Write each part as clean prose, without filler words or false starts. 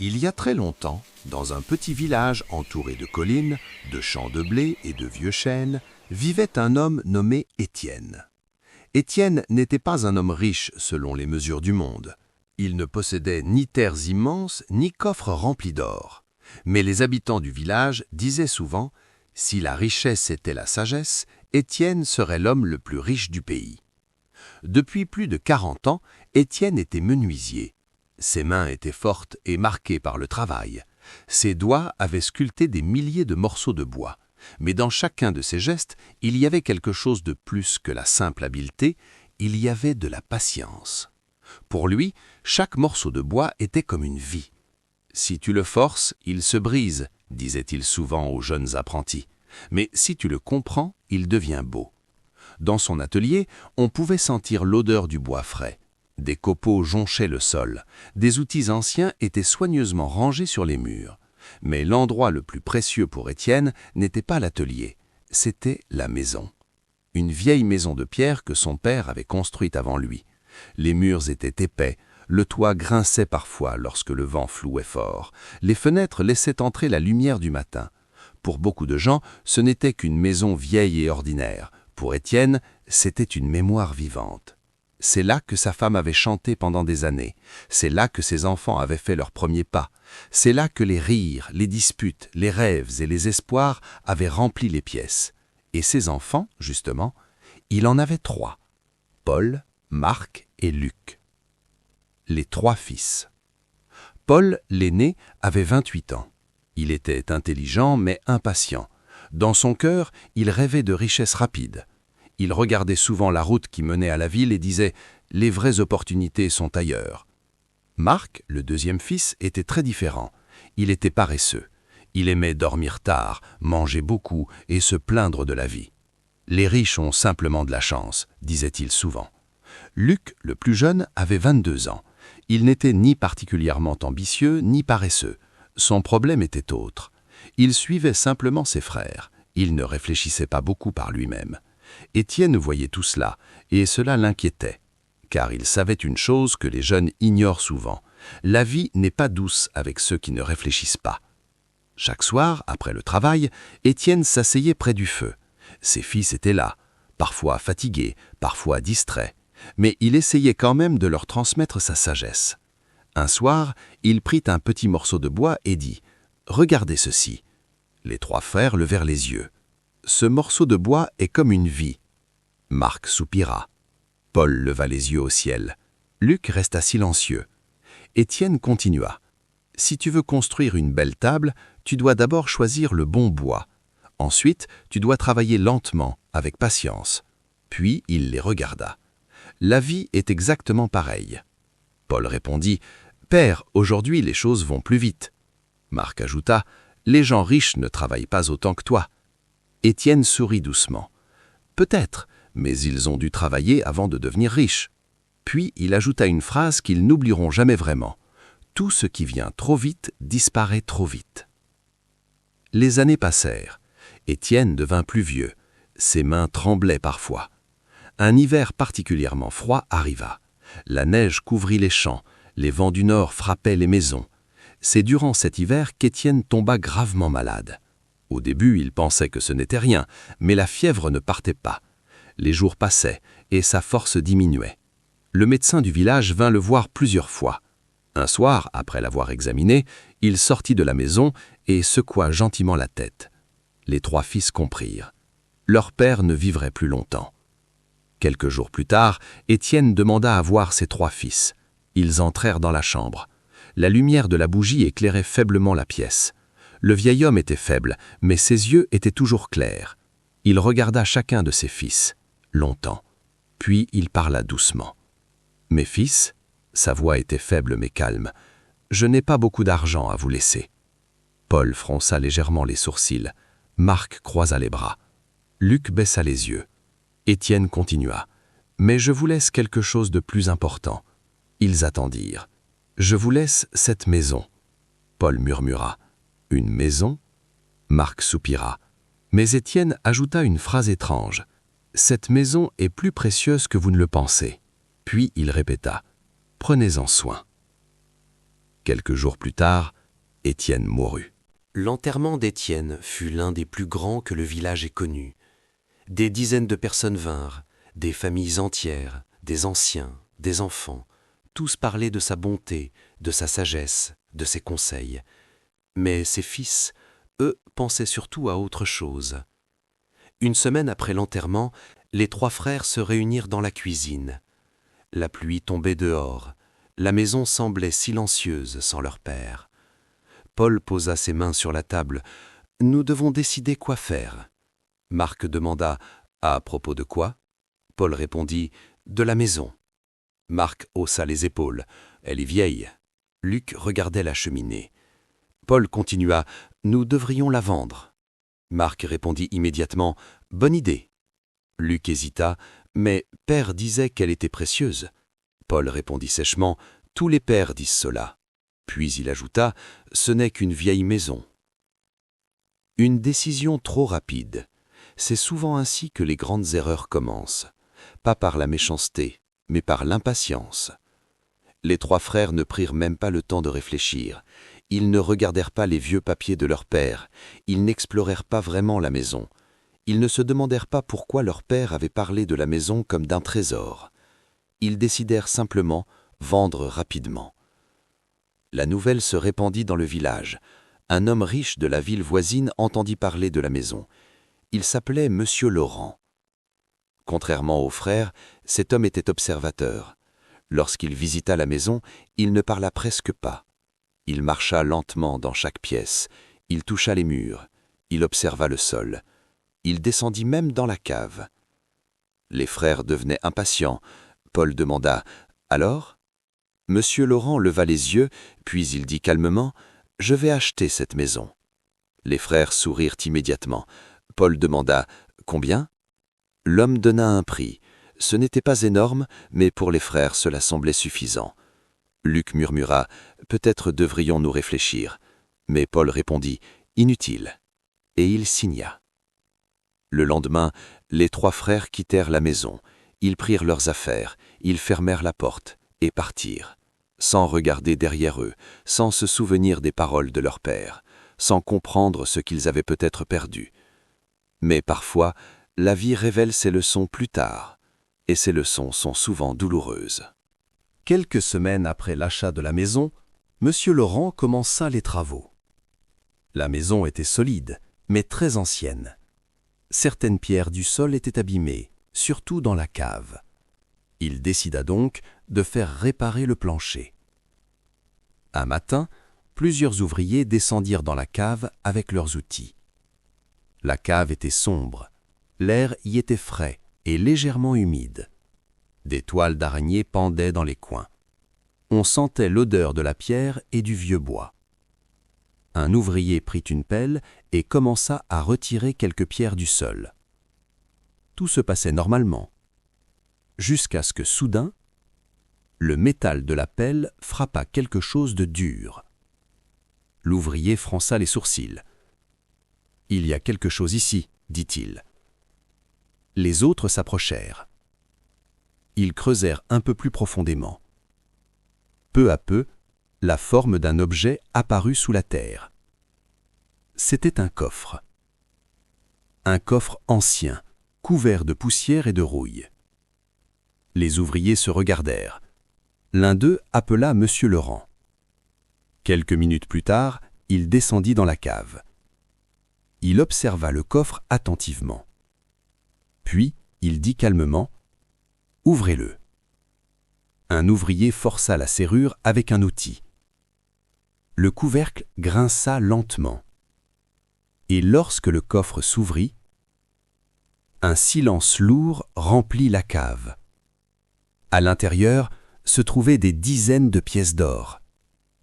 Il y a très longtemps, dans un petit village entouré de collines, de champs de blé et de vieux chênes, vivait un homme nommé Étienne. Étienne n'était pas un homme riche selon les mesures du monde. Il ne possédait ni terres immenses, ni coffres remplis d'or. Mais les habitants du village disaient souvent « Si la richesse était la sagesse, Étienne serait l'homme le plus riche du pays ». Depuis plus de 40 ans, Étienne était menuisier. Ses mains étaient fortes et marquées par le travail. Ses doigts avaient sculpté des milliers de morceaux de bois. Mais dans chacun de ses gestes, il y avait quelque chose de plus que la simple habileté, il y avait de la patience. Pour lui, chaque morceau de bois était comme une vie. « Si tu le forces, il se brise », disait-il souvent aux jeunes apprentis. « Mais si tu le comprends, il devient beau. » Dans son atelier, on pouvait sentir l'odeur du bois frais. Des copeaux jonchaient le sol. Des outils anciens étaient soigneusement rangés sur les murs. Mais l'endroit le plus précieux pour Étienne n'était pas l'atelier, c'était la maison. Une vieille maison de pierre que son père avait construite avant lui. Les murs étaient épais, le toit grinçait parfois lorsque le vent flouait fort. Les fenêtres laissaient entrer la lumière du matin. Pour beaucoup de gens, ce n'était qu'une maison vieille et ordinaire. Pour Étienne, c'était une mémoire vivante. C'est là que sa femme avait chanté pendant des années. C'est là que ses enfants avaient fait leurs premiers pas. C'est là que les rires, les disputes, les rêves et les espoirs avaient rempli les pièces. Et ses enfants, justement, il en avait 3. Paul, Marc et Luc. Les 3 fils. Paul, l'aîné, avait 28 ans. Il était intelligent mais impatient. Dans son cœur, il rêvait de richesses rapides. Il regardait souvent la route qui menait à la ville et disait « Les vraies opportunités sont ailleurs ». Marc, le deuxième fils, était très différent. Il était paresseux. Il aimait dormir tard, manger beaucoup et se plaindre de la vie. « Les riches ont simplement de la chance », disait-il souvent. Luc, le plus jeune, avait 22 ans. Il n'était ni particulièrement ambitieux ni paresseux. Son problème était autre. Il suivait simplement ses frères. Il ne réfléchissait pas beaucoup par lui-même. Étienne voyait tout cela, et cela l'inquiétait. Car il savait une chose que les jeunes ignorent souvent. La vie n'est pas douce avec ceux qui ne réfléchissent pas. Chaque soir, après le travail, Étienne s'asseyait près du feu. Ses fils étaient là, parfois fatigués, parfois distraits. Mais il essayait quand même de leur transmettre sa sagesse. Un soir, il prit un petit morceau de bois et dit « Regardez ceci ». Les 3 frères levèrent les yeux. Ce morceau de bois est comme une vie. Marc soupira. Paul leva les yeux au ciel. Luc resta silencieux. Étienne continua. « Si tu veux construire une belle table, tu dois d'abord choisir le bon bois. Ensuite, tu dois travailler lentement, avec patience. » Puis il les regarda. La vie est exactement pareille. Paul répondit « Père, aujourd'hui les choses vont plus vite. » Marc ajouta « Les gens riches ne travaillent pas autant que toi. » Étienne sourit doucement. « Peut-être, mais ils ont dû travailler avant de devenir riches. » Puis il ajouta une phrase qu'ils n'oublieront jamais vraiment. « Tout ce qui vient trop vite disparaît trop vite. » Les années passèrent. Étienne devint plus vieux. Ses mains tremblaient parfois. Un hiver particulièrement froid arriva. La neige couvrit les champs, les vents du nord frappaient les maisons. C'est durant cet hiver qu'Étienne tomba gravement malade. Au début, il pensait que ce n'était rien, mais la fièvre ne partait pas. Les jours passaient et sa force diminuait. Le médecin du village vint le voir plusieurs fois. Un soir, après l'avoir examiné, il sortit de la maison et secoua gentiment la tête. Les 3 fils comprirent. Leur père ne vivrait plus longtemps. Quelques jours plus tard, Étienne demanda à voir ses 3 fils. Ils entrèrent dans la chambre. La lumière de la bougie éclairait faiblement la pièce. Le vieil homme était faible, mais ses yeux étaient toujours clairs. Il regarda chacun de ses fils, longtemps. Puis il parla doucement. « Mes fils » sa voix était faible mais calme. « Je n'ai pas beaucoup d'argent à vous laisser. » Paul fronça légèrement les sourcils. Marc croisa les bras. Luc baissa les yeux. Étienne continua. « Mais je vous laisse quelque chose de plus important. » Ils attendirent. « Je vous laisse cette maison. » Paul murmura. « Une maison ?» Marc soupira. Mais Étienne ajouta une phrase étrange. « Cette maison est plus précieuse que vous ne le pensez. » Puis il répéta. « Prenez-en soin. » Quelques jours plus tard, Étienne mourut. L'enterrement d'Étienne fut l'un des plus grands que le village ait connu. Des dizaines de personnes vinrent, des familles entières, des anciens, des enfants. Tous parlaient de sa bonté, de sa sagesse, de ses conseils. Mais ses fils, eux, pensaient surtout à autre chose. Une semaine après l'enterrement, les 3 frères se réunirent dans la cuisine. La pluie tombait dehors. La maison semblait silencieuse sans leur père. Paul posa ses mains sur la table. « Nous devons décider quoi faire. » Marc demanda « À propos de quoi ?» Paul répondit « De la maison. » Marc haussa les épaules. « Elle est vieille. » Luc regardait la cheminée. Paul continua « Nous devrions la vendre. » Marc répondit immédiatement « Bonne idée. » Luc hésita « Mais père disait qu'elle était précieuse. » Paul répondit sèchement « Tous les pères disent cela. » Puis il ajouta « Ce n'est qu'une vieille maison. » Une décision trop rapide. C'est souvent ainsi que les grandes erreurs commencent. Pas par la méchanceté, mais par l'impatience. Les 3 frères ne prirent même pas le temps de réfléchir. Ils ne regardèrent pas les vieux papiers de leur père. Ils n'explorèrent pas vraiment la maison. Ils ne se demandèrent pas pourquoi leur père avait parlé de la maison comme d'un trésor. Ils décidèrent simplement vendre rapidement. La nouvelle se répandit dans le village. Un homme riche de la ville voisine entendit parler de la maison. Il s'appelait Monsieur Laurent. Contrairement aux frères, cet homme était observateur. Lorsqu'il visita la maison, il ne parla presque pas. Il marcha lentement dans chaque pièce. Il toucha les murs. Il observa le sol. Il descendit même dans la cave. Les frères devenaient impatients. Paul demanda « Alors ?» Monsieur Laurent leva les yeux, puis il dit calmement « Je vais acheter cette maison. » Les frères sourirent immédiatement. Paul demanda « Combien ?» L'homme donna un prix. Ce n'était pas énorme, mais pour les frères cela semblait suffisant. Luc murmura « Peut-être devrions-nous réfléchir ?» Mais Paul répondit « Inutile. » Et il signa. Le lendemain, les 3 frères quittèrent la maison. Ils prirent leurs affaires, ils fermèrent la porte et partirent, sans regarder derrière eux, sans se souvenir des paroles de leur père, sans comprendre ce qu'ils avaient peut-être perdu. Mais parfois, la vie révèle ses leçons plus tard, et ces leçons sont souvent douloureuses. Quelques semaines après l'achat de la maison, Monsieur Laurent commença les travaux. La maison était solide, mais très ancienne. Certaines pierres du sol étaient abîmées, surtout dans la cave. Il décida donc de faire réparer le plancher. Un matin, plusieurs ouvriers descendirent dans la cave avec leurs outils. La cave était sombre, l'air y était frais et légèrement humide. Des toiles d'araignée pendaient dans les coins. On sentait l'odeur de la pierre et du vieux bois. Un ouvrier prit une pelle et commença à retirer quelques pierres du sol. Tout se passait normalement, jusqu'à ce que soudain, le métal de la pelle frappa quelque chose de dur. L'ouvrier fronça les sourcils. « Il y a quelque chose ici, » dit-il. Les autres s'approchèrent. Ils creusèrent un peu plus profondément. Peu à peu, la forme d'un objet apparut sous la terre. C'était un coffre. Un coffre ancien, couvert de poussière et de rouille. Les ouvriers se regardèrent. L'un d'eux appela Monsieur Laurent. Quelques minutes plus tard, il descendit dans la cave. Il observa le coffre attentivement. Puis, il dit calmement « Ouvrez-le ». Un ouvrier força la serrure avec un outil. Le couvercle grinça lentement. Et lorsque le coffre s'ouvrit, un silence lourd remplit la cave. À l'intérieur se trouvaient des dizaines de pièces d'or,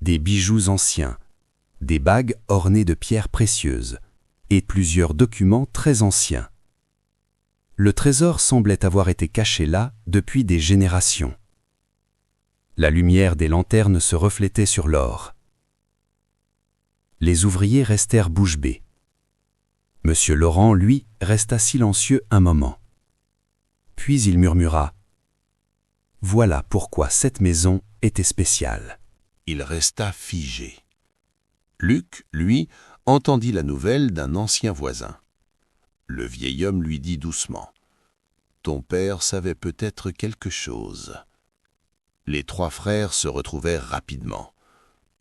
des bijoux anciens, des bagues ornées de pierres précieuses et plusieurs documents très anciens. Le trésor semblait avoir été caché là depuis des générations. La lumière des lanternes se reflétait sur l'or. Les ouvriers restèrent bouche bée. Monsieur Laurent, lui, resta silencieux un moment. Puis il murmura « Voilà pourquoi cette maison était spéciale. » Il resta figé. Luc, lui, entendit la nouvelle d'un ancien voisin. Le vieil homme lui dit doucement « Ton père savait peut-être quelque chose. » Les trois frères se retrouvèrent rapidement.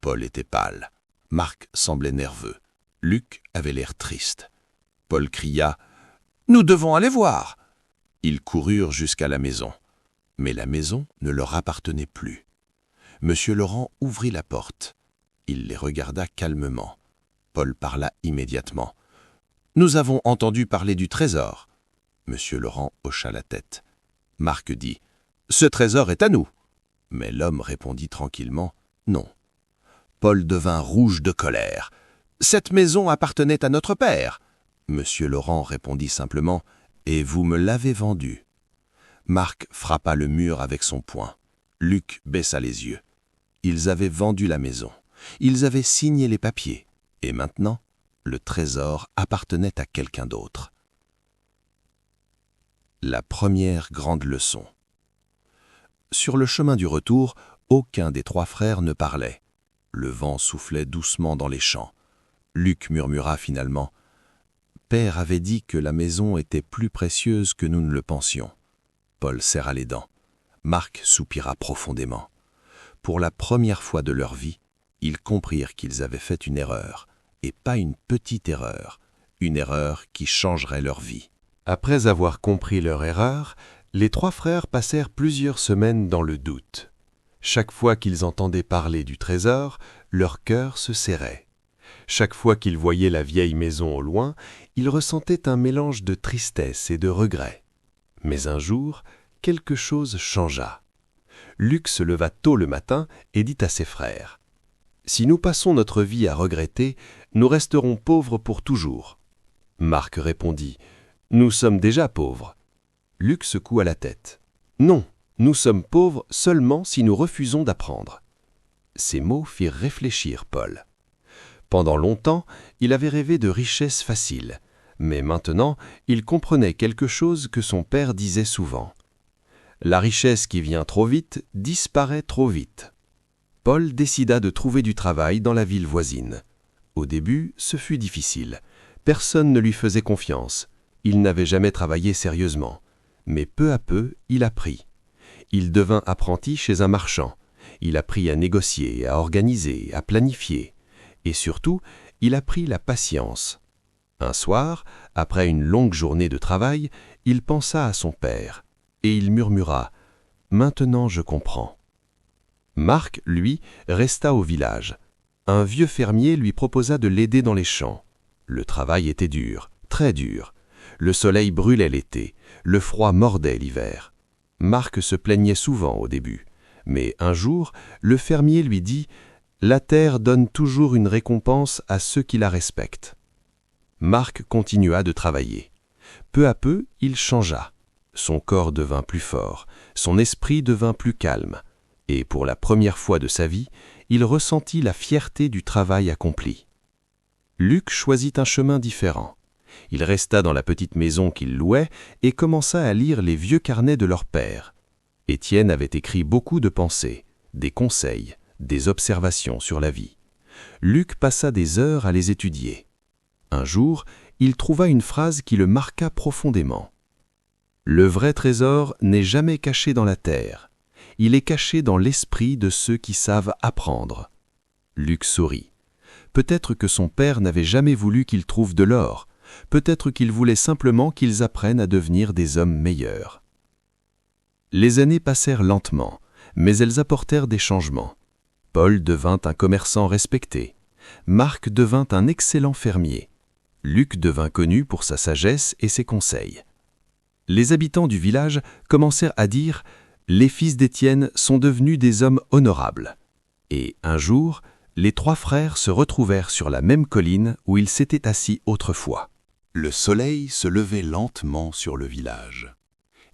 Paul était pâle, Marc semblait nerveux, Luc avait l'air triste. Paul cria « Nous devons aller voir !» Ils coururent jusqu'à la maison, mais la maison ne leur appartenait plus. Monsieur Laurent ouvrit la porte. Il les regarda calmement. Paul parla immédiatement. « Nous avons entendu parler du trésor. » Monsieur Laurent hocha la tête. Marc dit « Ce trésor est à nous. » Mais l'homme répondit tranquillement « Non. » Paul devint rouge de colère. « Cette maison appartenait à notre père. » Monsieur Laurent répondit simplement « Et vous me l'avez vendue. » Marc frappa le mur avec son poing. Luc baissa les yeux. Ils avaient vendu la maison. Ils avaient signé les papiers. Et maintenant, le trésor appartenait à quelqu'un d'autre. La première grande leçon. Sur le chemin du retour, aucun des trois frères ne parlait. Le vent soufflait doucement dans les champs. Luc murmura finalement « Père avait dit que la maison était plus précieuse que nous ne le pensions. » Paul serra les dents. Marc soupira profondément. Pour la première fois de leur vie, ils comprirent qu'ils avaient fait une erreur, et pas une petite erreur, une erreur qui changerait leur vie. Après avoir compris leur erreur, les trois frères passèrent plusieurs semaines dans le doute. Chaque fois qu'ils entendaient parler du trésor, leur cœur se serrait. Chaque fois qu'ils voyaient la vieille maison au loin, ils ressentaient un mélange de tristesse et de regret. Mais un jour, quelque chose changea. Luc se leva tôt le matin et dit à ses frères « Si nous passons notre vie à regretter, nous resterons pauvres pour toujours. » Marc répondit « Nous sommes déjà pauvres. » Luc secoua la tête. « Non, nous sommes pauvres seulement si nous refusons d'apprendre. » Ces mots firent réfléchir Paul. Pendant longtemps, il avait rêvé de richesses faciles, mais maintenant, il comprenait quelque chose que son père disait souvent. La richesse qui vient trop vite disparaît trop vite. Paul décida de trouver du travail dans la ville voisine. Au début, ce fut difficile. Personne ne lui faisait confiance. Il n'avait jamais travaillé sérieusement. Mais peu à peu, il apprit. Il devint apprenti chez un marchand. Il apprit à négocier, à organiser, à planifier. Et surtout, il apprit la patience. Un soir, après une longue journée de travail, il pensa à son père. Et il murmura « Maintenant je comprends ». Marc, lui, resta au village. Un vieux fermier lui proposa de l'aider dans les champs. Le travail était dur, très dur. Le soleil brûlait l'été, le froid mordait l'hiver. Marc se plaignait souvent au début. Mais un jour, le fermier lui dit « La terre donne toujours une récompense à ceux qui la respectent. » Marc continua de travailler. Peu à peu, il changea. Son corps devint plus fort, son esprit devint plus calme. Et pour la première fois de sa vie, il ressentit la fierté du travail accompli. Luc choisit un chemin différent. Il resta dans la petite maison qu'il louait et commença à lire les vieux carnets de leur père. Étienne avait écrit beaucoup de pensées, des conseils, des observations sur la vie. Luc passa des heures à les étudier. Un jour, il trouva une phrase qui le marqua profondément. « Le vrai trésor n'est jamais caché dans la terre. Il est caché dans l'esprit de ceux qui savent apprendre. » Luc sourit. Peut-être que son père n'avait jamais voulu qu'ils trouvent de l'or. Peut-être qu'il voulait simplement qu'ils apprennent à devenir des hommes meilleurs. Les années passèrent lentement, mais elles apportèrent des changements. Paul devint un commerçant respecté. Marc devint un excellent fermier. Luc devint connu pour sa sagesse et ses conseils. Les habitants du village commencèrent à dire « Les fils d'Étienne sont devenus des hommes honorables. » Et un jour, les trois frères se retrouvèrent sur la même colline où ils s'étaient assis autrefois. Le soleil se levait lentement sur le village.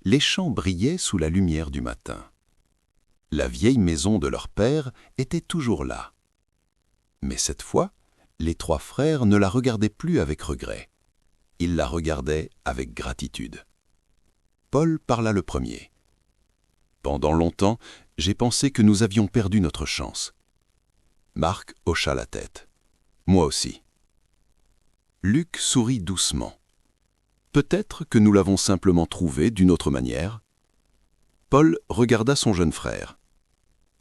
Les champs brillaient sous la lumière du matin. La vieille maison de leur père était toujours là. Mais cette fois, les trois frères ne la regardaient plus avec regret. Ils la regardaient avec gratitude. Paul parla le premier. « Pendant longtemps, j'ai pensé que nous avions perdu notre chance. Marc hocha la tête. Moi aussi. Luc sourit doucement. Peut-être que nous l'avons simplement trouvé d'une autre manière. Paul regarda son jeune frère.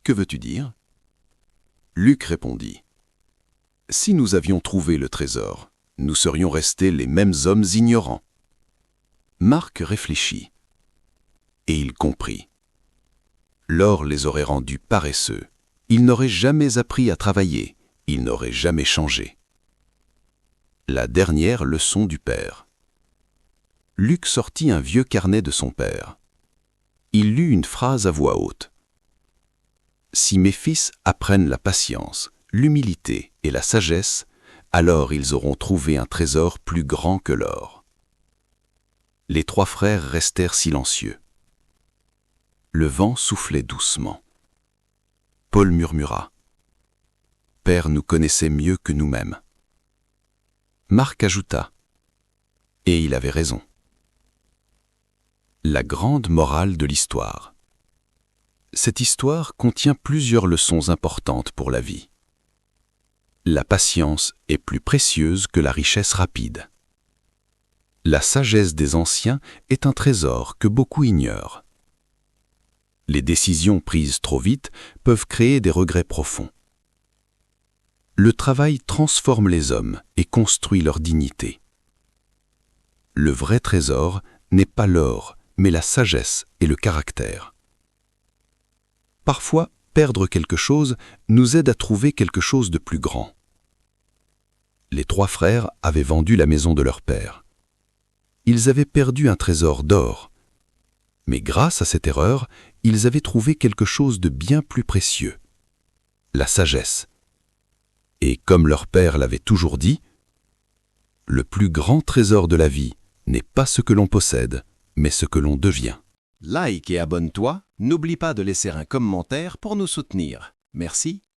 Que veux-tu dire? Luc répondit. Si nous avions trouvé le trésor, nous serions restés les mêmes hommes ignorants. Marc réfléchit. Et il comprit. L'or les aurait rendus paresseux. Ils n'auraient jamais appris à travailler. Ils n'auraient jamais changé. La dernière leçon du père. Luc sortit un vieux carnet de son père. Il lut une phrase à voix haute. « Si mes fils apprennent la patience, l'humilité et la sagesse, alors ils auront trouvé un trésor plus grand que l'or. » Les 3 frères restèrent silencieux. Le vent soufflait doucement. Paul murmura. « Père nous connaissait mieux que nous-mêmes. » Marc ajouta. « Et il avait raison. » La grande morale de l'histoire. Cette histoire contient plusieurs leçons importantes pour la vie. La patience est plus précieuse que la richesse rapide. La sagesse des anciens est un trésor que beaucoup ignorent. Les décisions prises trop vite peuvent créer des regrets profonds. Le travail transforme les hommes et construit leur dignité. Le vrai trésor n'est pas l'or, mais la sagesse et le caractère. Parfois, perdre quelque chose nous aide à trouver quelque chose de plus grand. Les 3 frères avaient vendu la maison de leur père. Ils avaient perdu un trésor d'or. Mais grâce à cette erreur, ils avaient trouvé quelque chose de bien plus précieux, la sagesse. Et comme leur père l'avait toujours dit, le plus grand trésor de la vie n'est pas ce que l'on possède, mais ce que l'on devient. Like et abonne-toi, n'oublie pas de laisser un commentaire pour nous soutenir. Merci.